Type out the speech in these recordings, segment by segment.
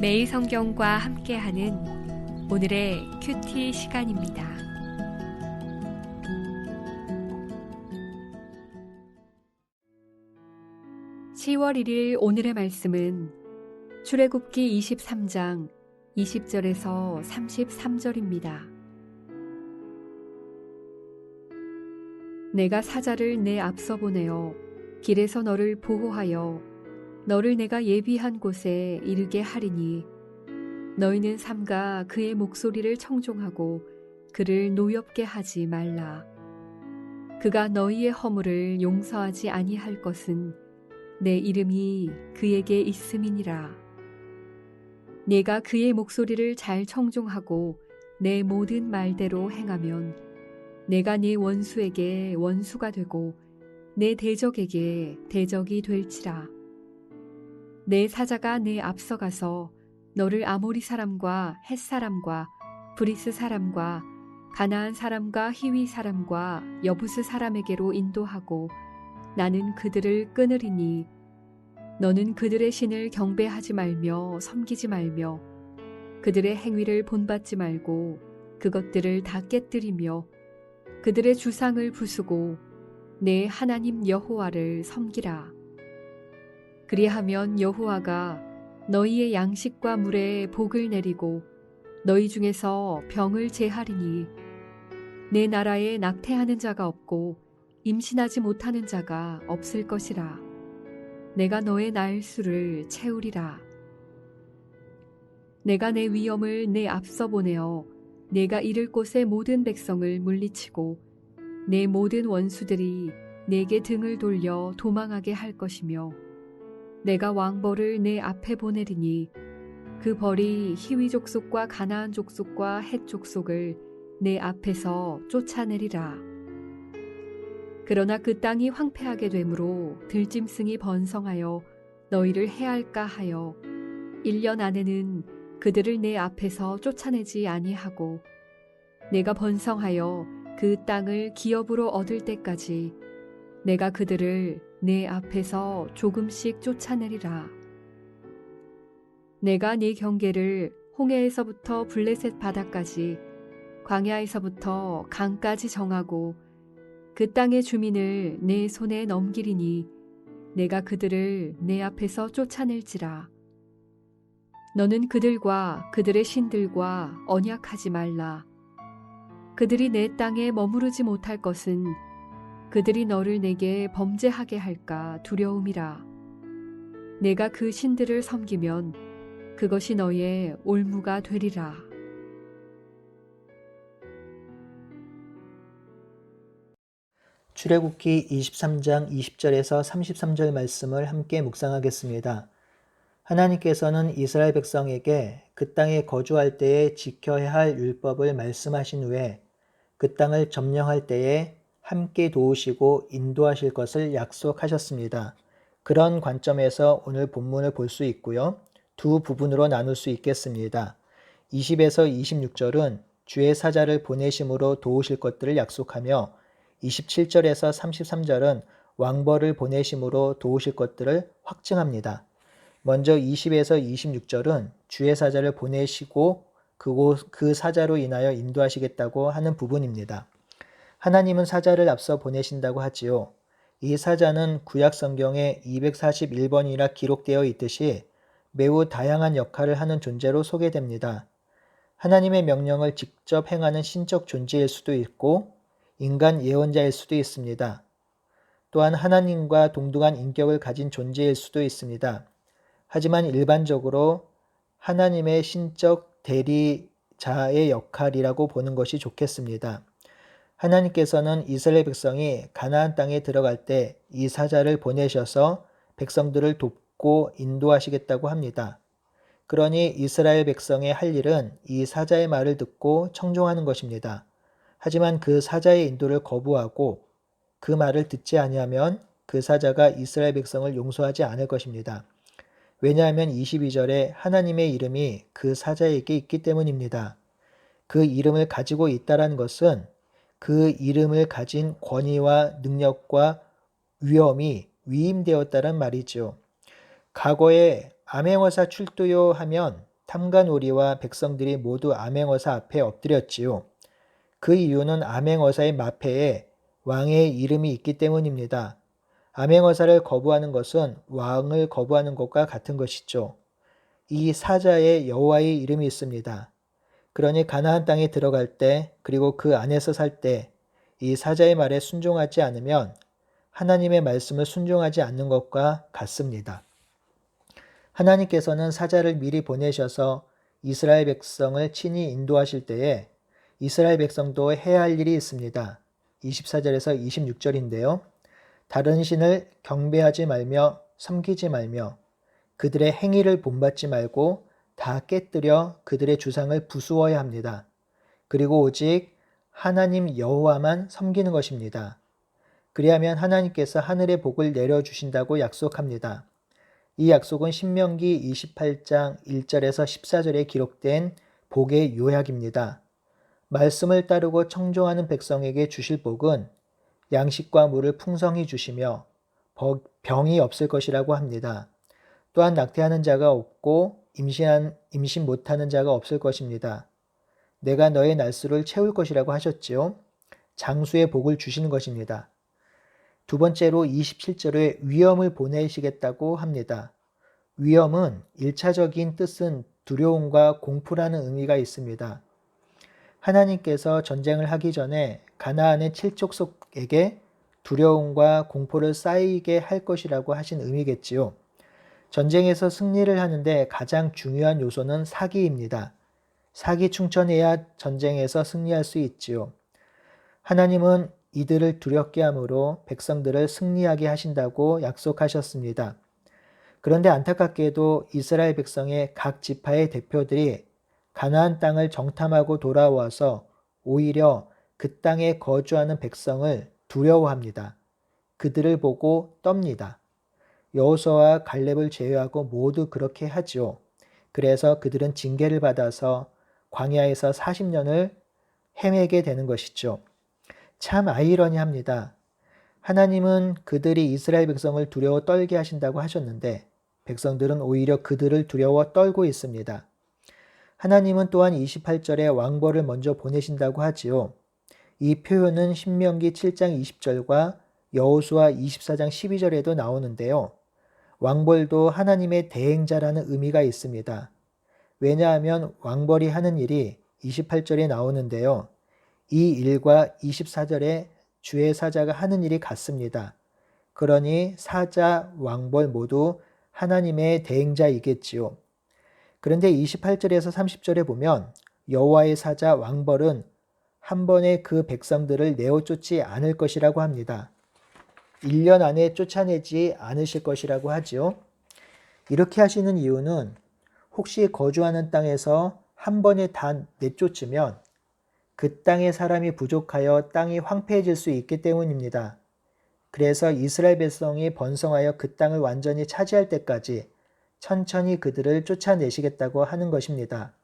매일 성경과 함께하는 오늘의 큐티 시간입니다. 10월 1일 오늘의 말씀은 출애굽기 23장 20절에서 33절입니다. 내가 사자를 내 앞서 보내어 길에서 너를 보호하여 너를 내가 예비한 곳에 이르게 하리니 너희는 삼가 그의 목소리를 청종하고 그를 노엽게 하지 말라. 그가 너희의 허물을 용서하지 아니할 것은 내 이름이 그에게 있음이니라. 내가 그의 목소리를 잘 청종하고 내 모든 말대로 행하면 내가 네 원수에게 원수가 되고 내 대적에게 대적이 될지라. 내 사자가 내 앞서가서 너를 아모리 사람과 헷 사람과 브리스 사람과 가나안 사람과 히위 사람과 여부스 사람에게로 인도하고 나는 그들을 끊으리니 너는 그들의 신을 경배하지 말며 섬기지 말며 그들의 행위를 본받지 말고 그것들을 다 깨뜨리며 그들의 주상을 부수고 내 하나님 여호와를 섬기라. 그리하면 여호와가 너희의 양식과 물에 복을 내리고 너희 중에서 병을 제하리니 내 나라에 낙태하는 자가 없고 임신하지 못하는 자가 없을 것이라. 내가 너의 나일수를 채우리라. 내가 내 위엄을 내 앞서 보내어 내가 이를 곳의 모든 백성을 물리치고 내 모든 원수들이 내게 등을 돌려 도망하게 할 것이며 내가 왕벌을 내 앞에 보내리니 그 벌이 히위 족속과 가나안 족속과 헷 족속을 내 앞에서 쫓아내리라. 그러나 그 땅이 황폐하게 되므로 들짐승이 번성하여 너희를 해할까 하여 1년 안에는 그들을 내 앞에서 쫓아내지 아니하고 내가 번성하여 그 땅을 기업으로 얻을 때까지 내가 그들을 내 앞에서 조금씩 쫓아내리라. 내가 네 경계를 홍해에서부터 블레셋 바다까지 광야에서부터 강까지 정하고 그 땅의 주민을 내 손에 넘기리니 내가 그들을 내 앞에서 쫓아낼지라. 너는 그들과 그들의 신들과 언약하지 말라. 그들이 내 땅에 머무르지 못할 것은 그들이 너를 내게 범죄하게 할까 두려움이라. 내가 그 신들을 섬기면 그것이 너의 올무가 되리라. 출애굽기 23장 20절에서 33절 말씀을 함께 묵상하겠습니다. 하나님께서는 이스라엘 백성에게 그 땅에 거주할 때에 지켜야 할 율법을 말씀하신 후에 그 땅을 점령할 때에 함께 도우시고 인도하실 것을 약속하셨습니다. 그런 관점에서 오늘 본문을 볼 수 있고요. 두 부분으로 나눌 수 있겠습니다. 20에서 26절은 주의 사자를 보내심으로 도우실 것들을 약속하며 27절에서 33절은 왕벌을 보내심으로 도우실 것들을 확증합니다. 먼저 20에서 26절은 주의 사자를 보내시고 그 사자로 인하여 인도하시겠다고 하는 부분입니다. 하나님은 사자를 앞서 보내신다고 하지요. 이 사자는 구약 성경에 241번이나 기록되어 있듯이 매우 다양한 역할을 하는 존재로 소개됩니다. 하나님의 명령을 직접 행하는 신적 존재일 수도 있고 인간 예언자일 수도 있습니다. 또한 하나님과 동등한 인격을 가진 존재일 수도 있습니다. 하지만 일반적으로 하나님의 신적 대리자의 역할이라고 보는 것이 좋겠습니다. 하나님께서는 이스라엘 백성이 가나안 땅에 들어갈 때 이 사자를 보내셔서 백성들을 돕고 인도하시겠다고 합니다. 그러니 이스라엘 백성의 할 일은 이 사자의 말을 듣고 청종하는 것입니다. 하지만 그 사자의 인도를 거부하고 그 말을 듣지 아니하면 그 사자가 이스라엘 백성을 용서하지 않을 것입니다. 왜냐하면 22절에 하나님의 이름이 그 사자에게 있기 때문입니다. 그 이름을 가지고 있다는 것은 그 이름을 가진 권위와 능력과 위엄이 위임되었다는 말이죠. 과거에 암행어사 출두요 하면 탐관오리와 백성들이 모두 암행어사 앞에 엎드렸지요. 그 이유는 암행어사의 마패에 왕의 이름이 있기 때문입니다. 암행어사를 거부하는 것은 왕을 거부하는 것과 같은 것이죠. 이 사자에 여호와의 이름이 있습니다. 그러니 가나안 땅에 들어갈 때 그리고 그 안에서 살 때 이 사자의 말에 순종하지 않으면 하나님의 말씀을 순종하지 않는 것과 같습니다. 하나님께서는 사자를 미리 보내셔서 이스라엘 백성을 친히 인도하실 때에 이스라엘 백성도 해야 할 일이 있습니다. 24절에서 26절인데요. 다른 신을 경배하지 말며 섬기지 말며 그들의 행위를 본받지 말고 다 깨뜨려 그들의 주상을 부수어야 합니다. 그리고 오직 하나님 여호와만 섬기는 것입니다. 그리하면 하나님께서 하늘의 복을 내려주신다고 약속합니다. 이 약속은 신명기 28장 1절에서 14절에 기록된 복의 요약입니다. 말씀을 따르고 청종하는 백성에게 주실 복은 양식과 물을 풍성히 주시며 병이 없을 것이라고 합니다. 또한 낙태하는 자가 없고 임신 못하는 자가 없을 것입니다. 내가 너의 날수를 채울 것이라고 하셨지요. 장수의 복을 주시는 것입니다. 두 번째로 27절에 위엄을 보내시겠다고 합니다. 위엄은 1차적인 뜻은 두려움과 공포라는 의미가 있습니다. 하나님께서 전쟁을 하기 전에 가나안의 칠족속에게 두려움과 공포를 쌓이게 할 것이라고 하신 의미겠지요. 전쟁에서 승리를 하는데 가장 중요한 요소는 사기입니다. 사기 충천해야 전쟁에서 승리할 수 있지요. 하나님은 이들을 두렵게 함으로 백성들을 승리하게 하신다고 약속하셨습니다. 그런데 안타깝게도 이스라엘 백성의 각 지파의 대표들이 가나안 땅을 정탐하고 돌아와서 오히려 그 땅에 거주하는 백성을 두려워합니다. 그들을 보고 떱니다. 여호수아와 갈렙을 제외하고 모두 그렇게 하지요. 그래서 그들은 징계를 받아서 광야에서 40년을 헤매게 되는 것이죠. 참 아이러니합니다. 하나님은 그들이 이스라엘 백성을 두려워 떨게 하신다고 하셨는데 백성들은 오히려 그들을 두려워 떨고 있습니다. 하나님은 또한 28절에 왕벌을 먼저 보내신다고 하지요. 이 표현은 신명기 7장 20절과 여호수아 24장 12절에도 나오는데요. 왕벌도 하나님의 대행자라는 의미가 있습니다. 왜냐하면 왕벌이 하는 일이 28절에 나오는데요. 이 일과 24절에 주의 사자가 하는 일이 같습니다. 그러니 사자, 왕벌 모두 하나님의 대행자이겠지요. 그런데 28절에서 30절에 보면 여호와의 사자 왕벌은 한 번에 그 백성들을 내어 쫓지 않을 것이라고 합니다. 1년 안에 쫓아내지 않으실 것이라고 하지요. 이렇게 하시는 이유는 혹시 거주하는 땅에서 한 번에 다 내쫓으면 그 땅의 사람이 부족하여 땅이 황폐해질 수 있기 때문입니다. 그래서 이스라엘 백성이 번성하여 그 땅을 완전히 차지할 때까지 천천히 그들을 쫓아내시겠다고 하는 것입니다.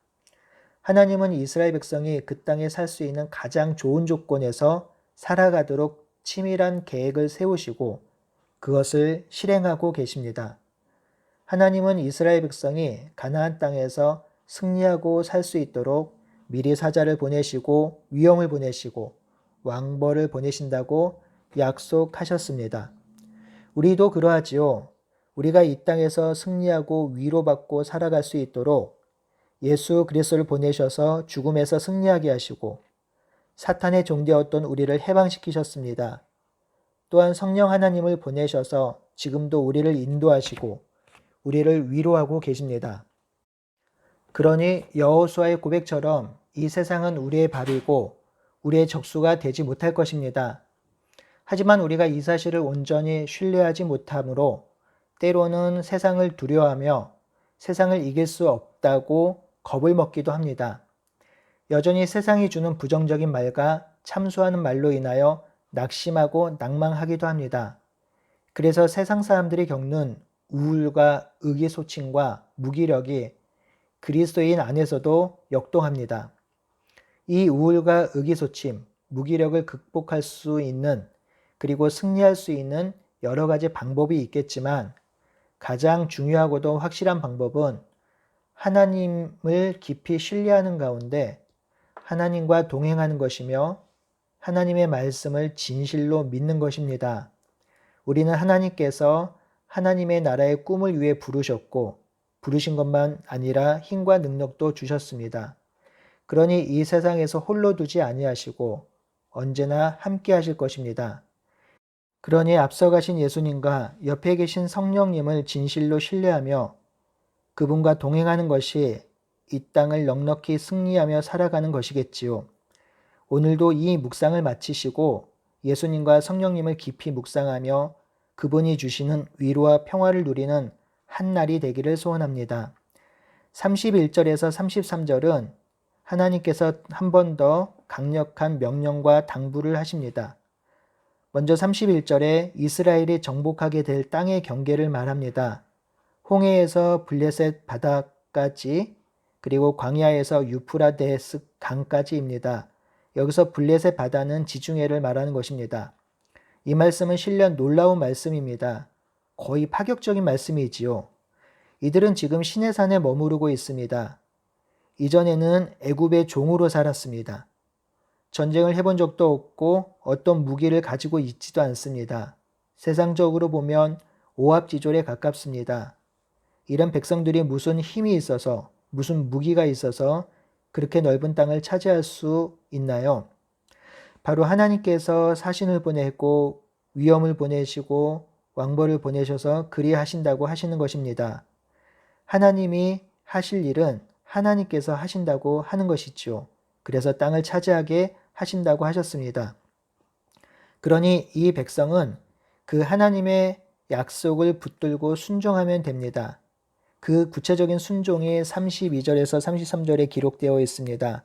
하나님은 이스라엘 백성이 그 땅에 살 수 있는 가장 좋은 조건에서 살아가도록 치밀한 계획을 세우시고 그것을 실행하고 계십니다. 하나님은 이스라엘 백성이 가나안 땅에서 승리하고 살 수 있도록 미리 사자를 보내시고 위엄을 보내시고 왕벌을 보내신다고 약속하셨습니다. 우리도 그러하지요. 우리가 이 땅에서 승리하고 위로받고 살아갈 수 있도록 예수 그리스도를 보내셔서 죽음에서 승리하게 하시고 사탄의 종되었던 우리를 해방시키셨습니다. 또한 성령 하나님을 보내셔서 지금도 우리를 인도하시고 우리를 위로하고 계십니다. 그러니 여호수아의 고백처럼 이 세상은 우리의 밥이고 우리의 적수가 되지 못할 것입니다. 하지만 우리가 이 사실을 온전히 신뢰하지 못하므로 때로는 세상을 두려워하며 세상을 이길 수 없다고 겁을 먹기도 합니다. 여전히 세상이 주는 부정적인 말과 참소하는 말로 인하여 낙심하고 낭망하기도 합니다. 그래서 세상 사람들이 겪는 우울과 의기소침과 무기력이 그리스도인 안에서도 역동합니다. 이 우울과 의기소침, 무기력을 극복할 수 있는 그리고 승리할 수 있는 여러 가지 방법이 있겠지만 가장 중요하고도 확실한 방법은 하나님을 깊이 신뢰하는 가운데 하나님과 동행하는 것이며 하나님의 말씀을 진실로 믿는 것입니다. 우리는 하나님께서 하나님의 나라의 꿈을 위해 부르셨고 부르신 것만 아니라 힘과 능력도 주셨습니다. 그러니 이 세상에서 홀로 두지 아니하시고 언제나 함께 하실 것입니다. 그러니 앞서가신 예수님과 옆에 계신 성령님을 진실로 신뢰하며 그분과 동행하는 것이 이 땅을 넉넉히 승리하며 살아가는 것이겠지요. 오늘도 이 묵상을 마치시고 예수님과 성령님을 깊이 묵상하며 그분이 주시는 위로와 평화를 누리는 한 날이 되기를 소원합니다. 31절에서 33절은 하나님께서 한 번 더 강력한 명령과 당부를 하십니다. 먼저 31절에 이스라엘이 정복하게 될 땅의 경계를 말합니다. 홍해에서 블레셋 바다까지 그리고 광야에서 유프라데스 강까지입니다. 여기서 블레셋 바다는 지중해를 말하는 것입니다. 이 말씀은 실련 놀라운 말씀입니다. 거의 파격적인 말씀이지요. 이들은 지금 시내산에 머무르고 있습니다. 이전에는 애굽의 종으로 살았습니다. 전쟁을 해본 적도 없고 어떤 무기를 가지고 있지도 않습니다. 세상적으로 보면 오합지졸에 가깝습니다. 이런 백성들이 무슨 힘이 있어서 무슨 무기가 있어서 그렇게 넓은 땅을 차지할 수 있나요? 바로 하나님께서 사신을 보내고 위엄을 보내시고 왕벌을 보내셔서 그리하신다고 하시는 것입니다. 하나님이 하실 일은 하나님께서 하신다고 하는 것이죠. 그래서 땅을 차지하게 하신다고 하셨습니다. 그러니 이 백성은 그 하나님의 약속을 붙들고 순종하면 됩니다. 그 구체적인 순종이 32절에서 33절에 기록되어 있습니다.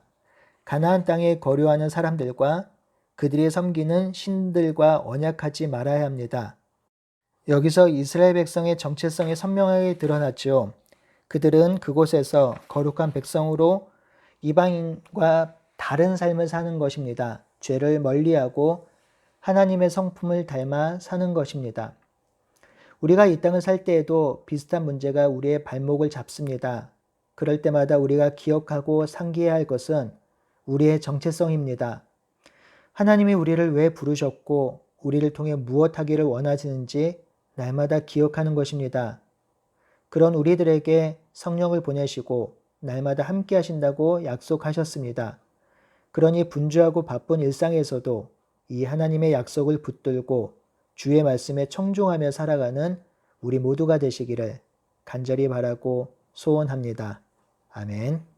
가나안 땅에 거류하는 사람들과 그들이 섬기는 신들과 언약하지 말아야 합니다. 여기서 이스라엘 백성의 정체성이 선명하게 드러났죠. 그들은 그곳에서 거룩한 백성으로 이방인과 다른 삶을 사는 것입니다. 죄를 멀리하고 하나님의 성품을 닮아 사는 것입니다. 우리가 이 땅을 살 때에도 비슷한 문제가 우리의 발목을 잡습니다. 그럴 때마다 우리가 기억하고 상기해야 할 것은 우리의 정체성입니다. 하나님이 우리를 왜 부르셨고 우리를 통해 무엇 하기를 원하시는지 날마다 기억하는 것입니다. 그런 우리들에게 성령을 보내시고 날마다 함께 하신다고 약속하셨습니다. 그러니 분주하고 바쁜 일상에서도 이 하나님의 약속을 붙들고 주의 말씀에 청종하며 살아가는 우리 모두가 되시기를 간절히 바라고 소원합니다. 아멘.